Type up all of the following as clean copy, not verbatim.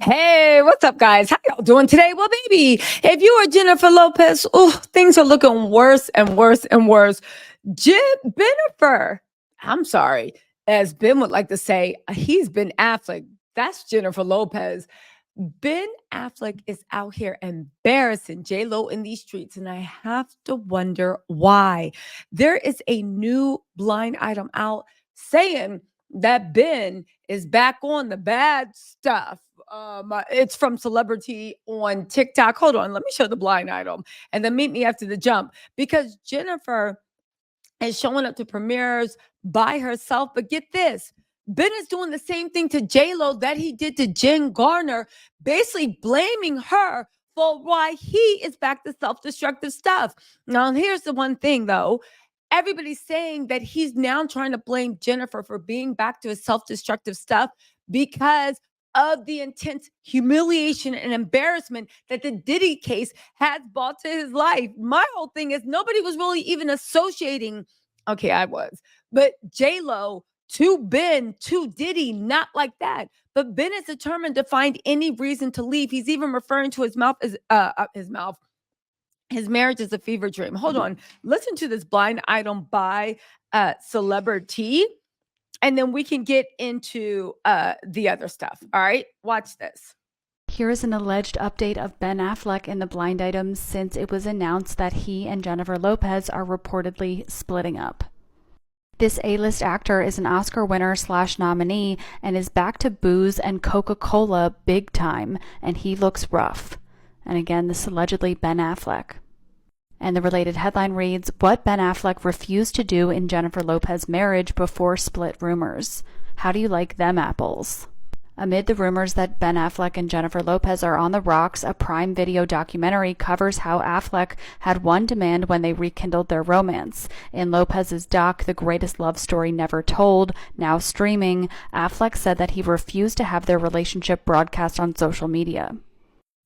Hey, what's up, guys? How y'all doing today? Well, baby, if you are Jennifer Lopez, oh, things are looking worse and worse and worse. Benifer, I'm sorry, as Ben would like to say, he's Ben Affleck. That's Jennifer Lopez. Ben Affleck is out here embarrassing J Lo in these streets, and I have to wonder why. There is a new blind item out saying that Ben is back on the bad stuff. It's from celebrity on TikTok. Hold on, let me show the blind item, and then meet me after the jump because Jennifer is showing up to premieres by herself. But get this. Ben is doing the same thing to J-Lo that he did to Jen Garner, basically blaming her for why he is back to self-destructive stuff. Now, here's the one thing though. Everybody's saying that he's now trying to blame Jennifer for being back to his self-destructive stuff because of the intense humiliation and embarrassment that the Diddy case has brought to his life. My whole thing is nobody was really even associating. Okay, I was, but J Lo to Ben to Diddy, not like that. But Ben is determined to find any reason to leave. He's even referring to his mouth as his marriage is a fever dream. Hold on, listen to this blind item by celebrity, and then we can get into the other stuff. All right, watch this. Here is an alleged update of Ben Affleck in the blind items since it was announced that he and Jennifer Lopez are reportedly splitting up. This A-list actor is an Oscar winner / nominee and is back to booze and Coca-Cola big time, and he looks rough. And again, this is allegedly Ben Affleck. And the related headline reads, "What Ben Affleck refused to do in Jennifer Lopez marriage before split rumors. How do you like them apples?" Amid the rumors that Ben Affleck and Jennifer Lopez are on the rocks, a Prime Video documentary covers how Affleck had one demand when they rekindled their romance. In Lopez's doc, The Greatest Love Story Never Told, now streaming, Affleck said that he refused to have their relationship broadcast on social media.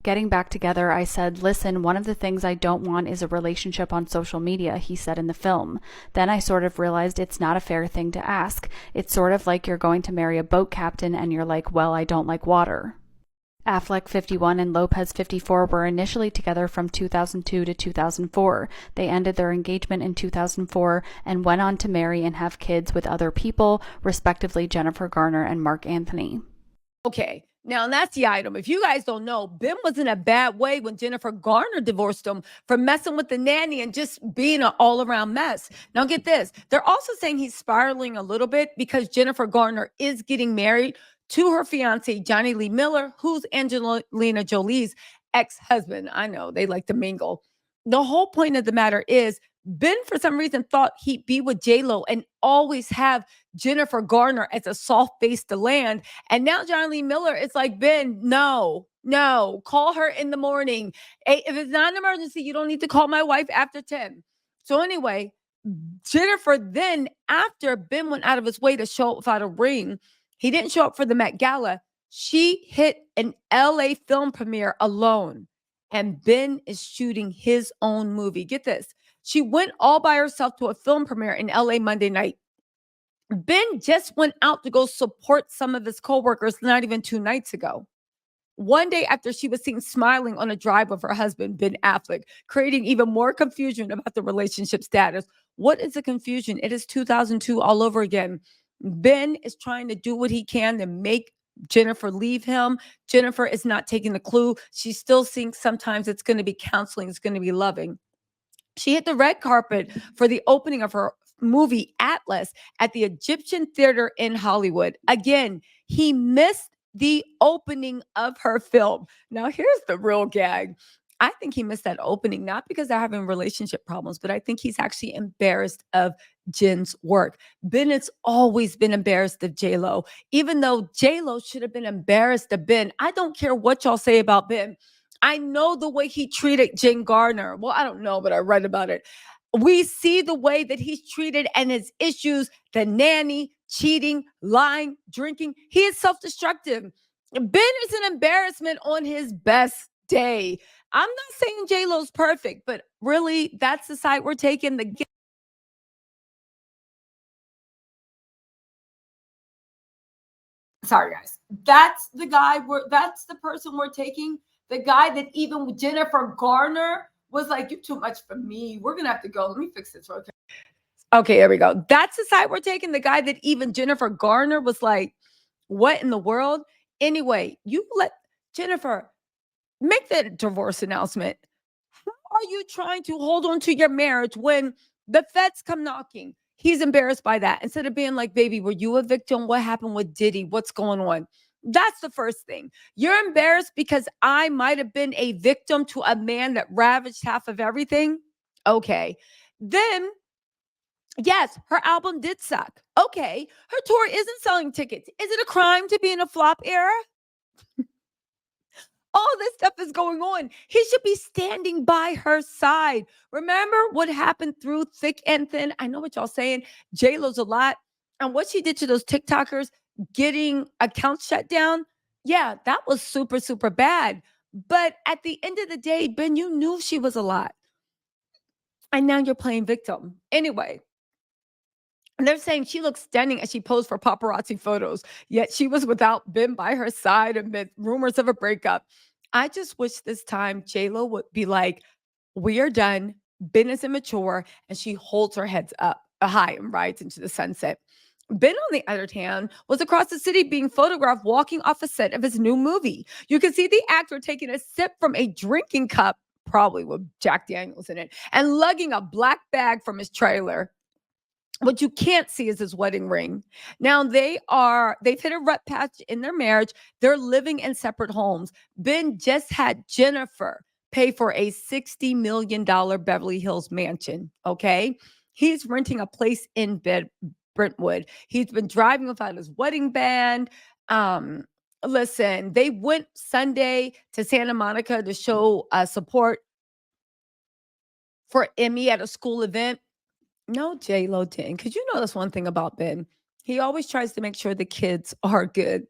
"Getting back together, I said, listen, one of the things I don't want is a relationship on social media," he said in the film. "Then I sort of realized it's not a fair thing to ask. It's sort of like you're going to marry a boat captain and you're like, well, I don't like water." Affleck, 51, and Lopez, 54, were initially together from 2002 to 2004. They ended their engagement in 2004 and went on to marry and have kids with other people, respectively Jennifer Garner and Mark Anthony. Okay. Now, that's the item. If you guys don't know, Ben was in a bad way when Jennifer Garner divorced him for messing with the nanny and just being an all around mess. Now, get this. They're also saying he's spiraling a little bit because Jennifer Garner is getting married to her fiance, Johnny Lee Miller, who's Angelina Jolie's ex husband. I know they like to mingle. The whole point of the matter is Ben, for some reason, thought he'd be with J-Lo and always have Jennifer Garner as a soft base to land. And now John Lee Miller is like, Ben, no, no, call her in the morning. If it's not an emergency, you don't need to call my wife after 10. So anyway, Jennifer then, after Ben went out of his way to show up without a ring, he didn't show up for the Met Gala. She hit an LA film premiere alone. And Ben is shooting his own movie. Get this. She went all by herself to a film premiere in LA Monday night. Ben just went out to go support some of his coworkers not even 2 nights ago. One day after she was seen smiling on a drive with her husband, Ben Affleck, creating even more confusion about the relationship status. What is the confusion? It is 2002 all over again. Ben is trying to do what he can to make Jennifer leave him. Jennifer is not taking the clue. She still thinks sometimes it's going to be counseling, it's going to be loving. She hit the red carpet for the opening of her movie Atlas at the Egyptian Theater in Hollywood. Again, he missed the opening of her film. Now, here's the real gag. I think he missed that opening, not because they're having relationship problems, but I think he's actually embarrassed of Jen's work. Bennett's always been embarrassed of J-Lo, even though J-Lo should have been embarrassed of Ben. I don't care what y'all say about Ben. I know the way he treated Jen Garner. Well, I don't know, but I read about it. We see the way that he's treated and his issues, the nanny, cheating, lying, drinking. He is self-destructive. Ben is an embarrassment on his best day. I'm not saying J-Lo's perfect, but really, that's the side we're taking. Sorry, guys. That's the guy. That's the person we're taking. The guy that even Jennifer Garner was like, "You're too much for me. We're gonna have to go. Let me fix this real quick." Okay, there we go. That's the side we're taking. The guy that even Jennifer Garner was like, "What in the world?" Anyway, you let Jennifer make that divorce announcement. How are you trying to hold on to your marriage when the feds come knocking? He's embarrassed by that. Instead of being like, baby, were you a victim? What happened with Diddy? What's going on? That's the first thing. You're embarrassed because I might have been a victim to a man that ravaged half of everything. Okay. Then, yes, her album did suck. Okay. Her tour isn't selling tickets. Is it a crime to be in a flop era? All this stuff is going on. He should be standing by her side. Remember what happened through thick and thin? I know what y'all saying. J-Lo's a lot. And what she did to those TikTokers getting accounts shut down. Yeah, that was super, super bad. But at the end of the day, Ben, you knew she was a lot. And now you're playing victim. Anyway, and they're saying she looks stunning as she posed for paparazzi photos, yet she was without Ben by her side amid rumors of a breakup. I just wish this time Lo would be like, "We are done. Ben is immature," and she holds her heads up high and rides into the sunset. Ben, on the other hand, was across the city being photographed walking off a set of his new movie. You can see the actor taking a sip from a drinking cup, probably with Jack Daniels in it, and lugging a black bag from his trailer. What you can't see is his wedding ring. Now they've hit a rut patch in their marriage. They're living in separate homes. Ben just had Jennifer pay for a $60 million Beverly Hills mansion. Okay. He's renting a place in Brentwood. He's been driving without his wedding band. Um, Listen, they went Sunday to Santa Monica to show support for Emmy at a school event. No, J-Lo didn't. Because you know that's one thing about Ben. He always tries to make sure the kids are good.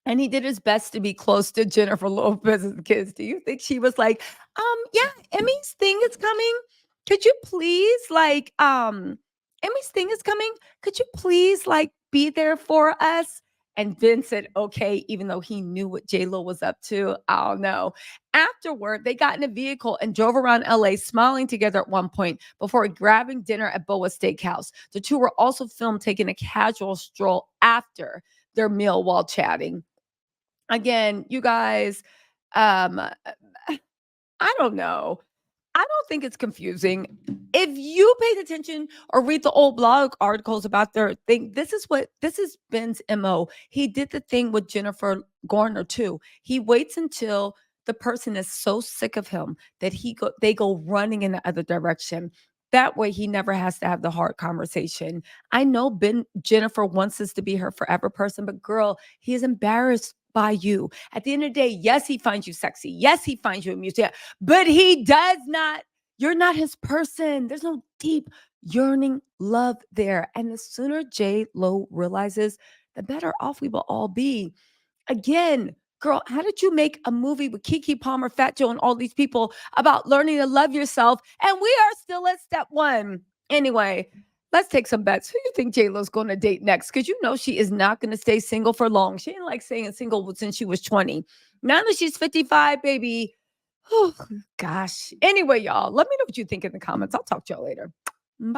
And he did his best to be close to Jennifer Lopez's kids. Do you think she was like, yeah, Emmy's thing is coming. Could you please Emmy's thing is coming. Could you please be there for us? And Ben said, okay, even though he knew what J-Lo was up to. I don't know. Afterward, they got in a vehicle and drove around LA smiling together at one point before grabbing dinner at Boa Steakhouse. The two were also filmed taking a casual stroll after their meal while chatting. Again, you guys, I don't know. I don't think it's confusing. If you paid attention or read the old blog articles about their thing, this is Ben's MO. He did the thing with Jennifer Garner too. He waits until the person is so sick of him that they go running in the other direction. That way he never has to have the hard conversation. I know Jennifer wants this to be her forever person, but girl, he is embarrassed by you. At the end of the day, yes, he finds you sexy. Yes, he finds you amusing, but he does not. You're not his person. There's no deep yearning love there. And the sooner J-Lo realizes, the better off we will all be. Again, girl, how did you make a movie with Keke Palmer, Fat Joe, and all these people about learning to love yourself? And we are still at step one. Anyway, let's take some bets. Who do you think J-Lo's going to date next? Because you know she is not going to stay single for long. She didn't like staying single since she was 20. Now that she's 55, baby. Oh, gosh. Anyway, y'all, let me know what you think in the comments. I'll talk to y'all later. Bye.